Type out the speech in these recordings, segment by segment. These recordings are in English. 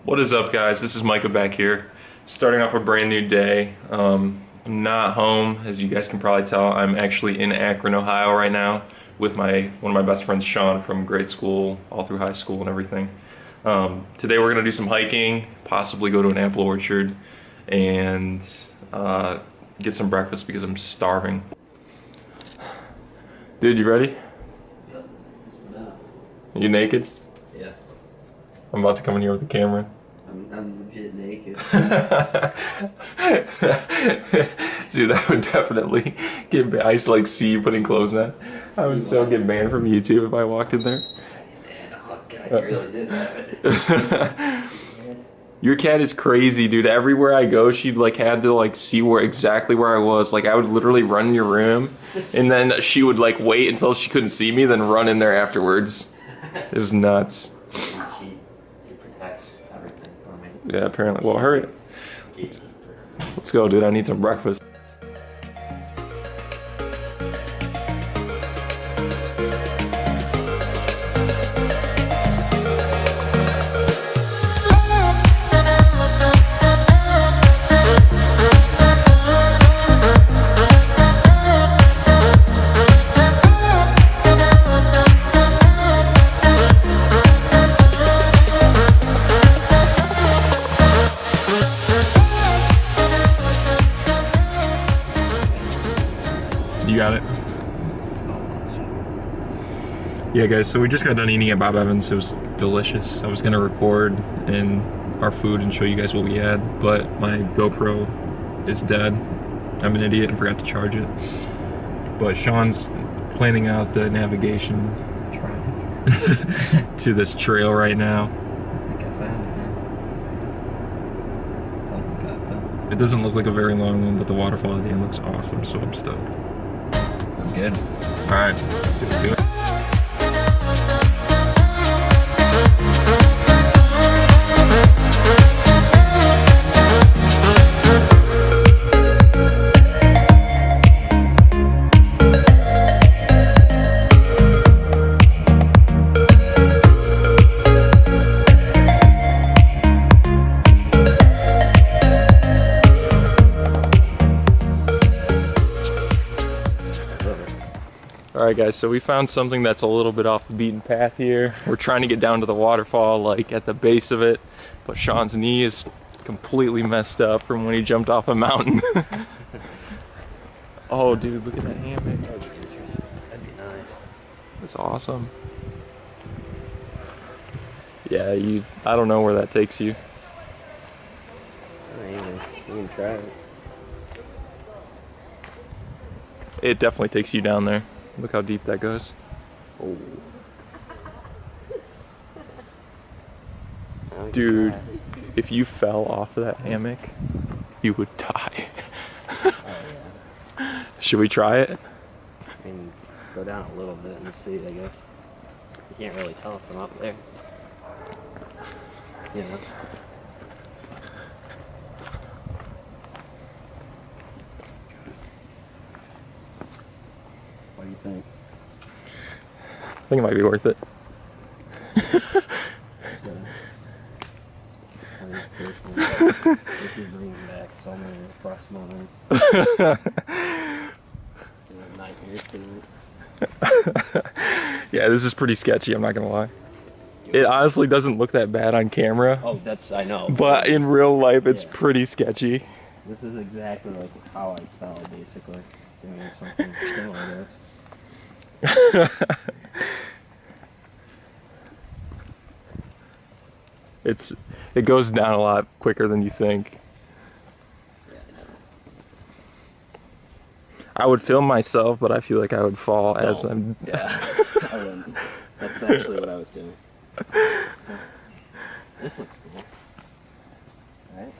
What is up, guys? This is Micah back here, starting off a brand new day. I'm not home, as you guys can probably tell. I'm actually in Akron, Ohio right now with one of my best friends, Sean, from grade school, all through high school and everything. Today we're gonna do some hiking, possibly go to an apple orchard, and get some breakfast because I'm starving. Dude, you ready? Yep. No. You naked? Yeah. I'm about to come in here with the camera. I'm legit naked. Dude, I would definitely get banned. I used to like see you putting clothes on. I would so get banned from YouTube if I walked in there. Man, oh god, you really did have it. Your cat is crazy, dude. Everywhere I go, she'd like had to like see exactly where I was. Like I would literally run in your room, and then she would like wait until she couldn't see me, then run in there afterwards. It was nuts. She protects everything for me. Yeah, apparently. Well, hurry. Let's go, dude. I need some breakfast. You got it? Yeah, guys, so we just got done eating at Bob Evans. It was delicious. I was gonna record in our food and show you guys what we had, but my GoPro is dead. I'm an idiot and forgot to charge it. But Sean's planning out the navigation to this trail right now. I think I found it, man. Something popped up. It doesn't look like a very long one, but the waterfall at the end looks awesome, so I'm stoked. I'm good. Alright, let's do it. Alright guys, so we found something that's a little bit off the beaten path here. We're trying to get down to the waterfall, like at the base of it, but Sean's knee is completely messed up from when he jumped off a mountain. Oh dude, look at that hammock. That'd be nice. That's awesome. Yeah, I don't know where that takes you. I don't either. We can try it. It definitely takes you down there. Look how deep that goes. Oh. Dude, if you fell off of that hammock, you would die. Oh, yeah. Should we try it? I mean, go down a little bit and see, I guess. You can't really tell from up there. You know? What do you think? I think it might be worth it. This is bringing back so many repressed moments. Nightmares to Yeah, this is pretty sketchy, I'm not gonna lie. It honestly doesn't look that bad on camera. Oh, I know. But in real life, it's pretty sketchy. This is exactly like how I felt, basically. Doing something similar to this. It goes down a lot quicker than you think. I would film myself, but I feel like I would fall as I'm. Yeah, I wouldn't. That's actually what I was doing. This looks cool. Right?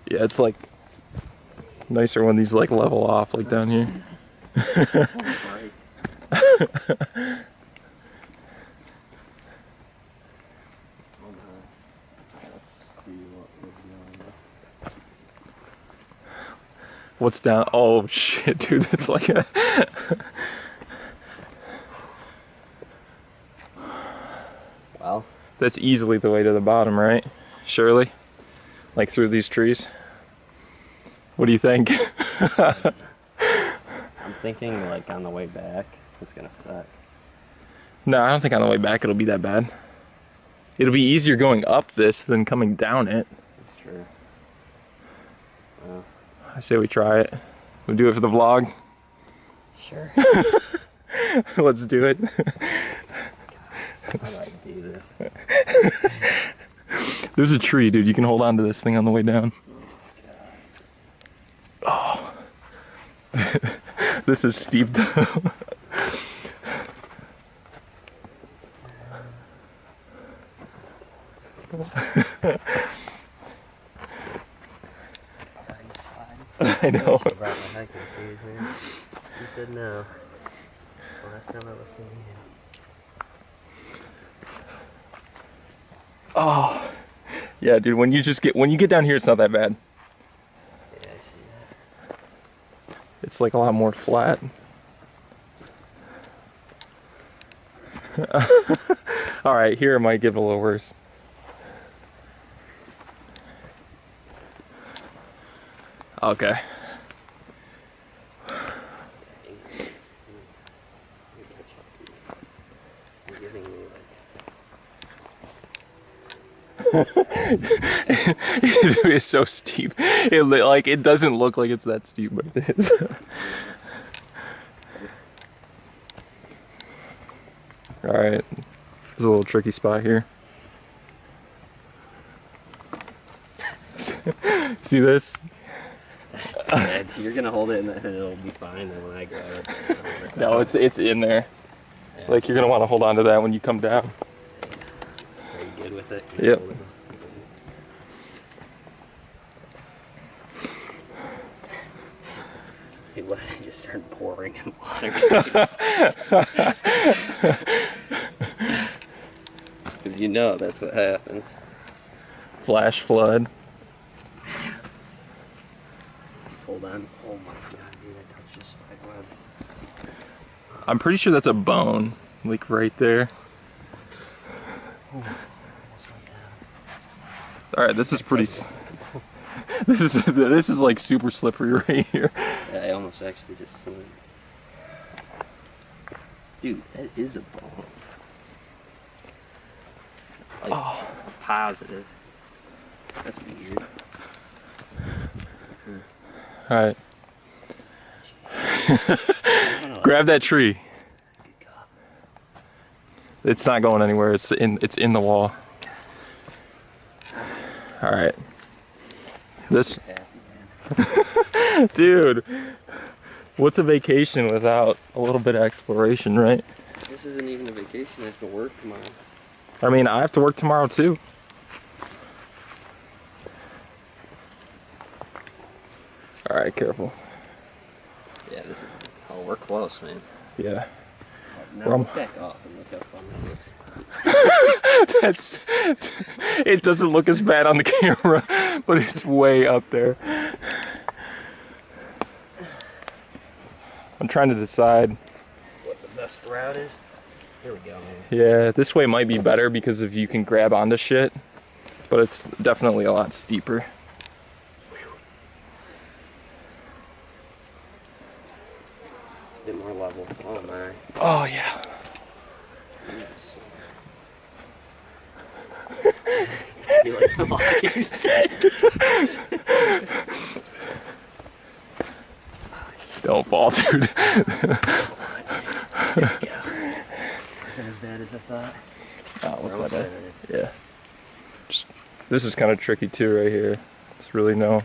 Yeah, it's like nicer when these like level off, like down here. What's down? Oh shit, dude, it's like a Well, That's easily the way to the bottom, right? Surely? Like through these trees? What do you think? I'm thinking like on the way back, it's gonna suck. No, I don't think on the way back it'll be that bad. It'll be easier going up this than coming down it. That's true. Well, I say we try it. We'll do it for the vlog. sure. Let's do it. How do I do this? There's a tree, dude. You can hold on to this thing on the way down. Oh. This is steep though. I know. Brought my hiking shoes, man. You said no. Last time I listened to you. Oh. Yeah, dude, when you get down here, it's not that bad. Yeah, I see that. It's like a lot more flat. All right, here it might get a little worse. Okay. You're giving me It's so steep. It doesn't look like it's that steep, but it is. All right, there's a little tricky spot here. See this? yeah, you're gonna hold it and then it'll be fine. Then when I grab it, No, it's in there. Yeah. Like you're gonna want to hold on to that when you come down. Are you good with it? Yep. Hold it. Hey, what? I just started pouring in water. Because you know that's what happens. Flash flood. Just hold on. Oh my god, dude, I touched this spider web. I'm pretty sure that's a bone, like right there. Oh, almost went down. All right, this is pretty. This is like super slippery right here. Yeah, I almost actually just slid. Dude, that is a bone. Like, positive. That's weird. All right. Grab that tree. It's not going anywhere. It's in the wall. All right. This, dude. What's a vacation without a little bit of exploration, right? This isn't even a vacation. I have to work tomorrow. I mean, I have to work tomorrow too. All right, careful. Yeah, this is. Oh, we're close, man. Yeah. Now Well, look back off and look how fun that looks. It doesn't look as bad on the camera, but it's way up there. I'm trying to decide. What the best route is? Here we go, man. Yeah, this way might be better because if you can grab onto shit, but it's definitely a lot steeper. It's a bit more level. Oh my. Oh yeah. Yes. You like the walking stick? Don't fall, dude. Isn't as bad as I thought. Oh, what's We're my bad? almost Yeah. This is kind of tricky too, right here. It's really no.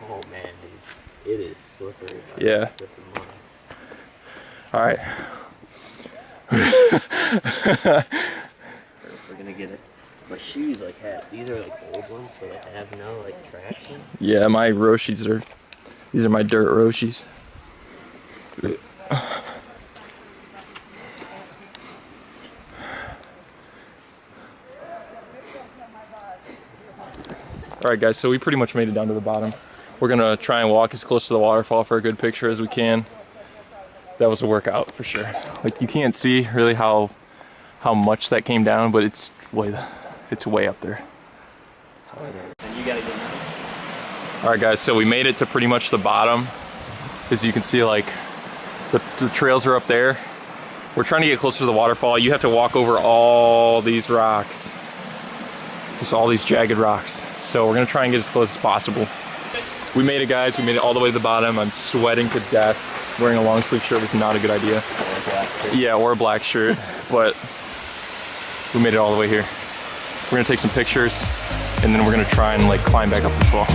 Oh man, dude. It is slippery. Yeah. With the mud. All right. We're gonna get it. My shoes like have these are like old ones, so they have no like traction. Yeah, my Roshis are. These are my dirt Roshis. All right, guys. So we pretty much made it down to the bottom. We're gonna try and walk as close to the waterfall for a good picture as we can. that was a workout for sure. Like, you can't see really how much that came down, but it's way up there. And you gotta get another. All right, guys, so we made it to pretty much the bottom. As you can see, like, the trails are up there. We're trying to get closer to the waterfall. You have to walk over all these rocks. Just all these jagged rocks. So we're gonna try and get as close as possible. We made it, guys. We made it all the way to the bottom. I'm sweating to death. Wearing a long sleeve shirt was not a good idea. Yeah, or a black shirt, but we made it all the way here. We're gonna take some pictures, and then we're gonna try and like climb back up this wall.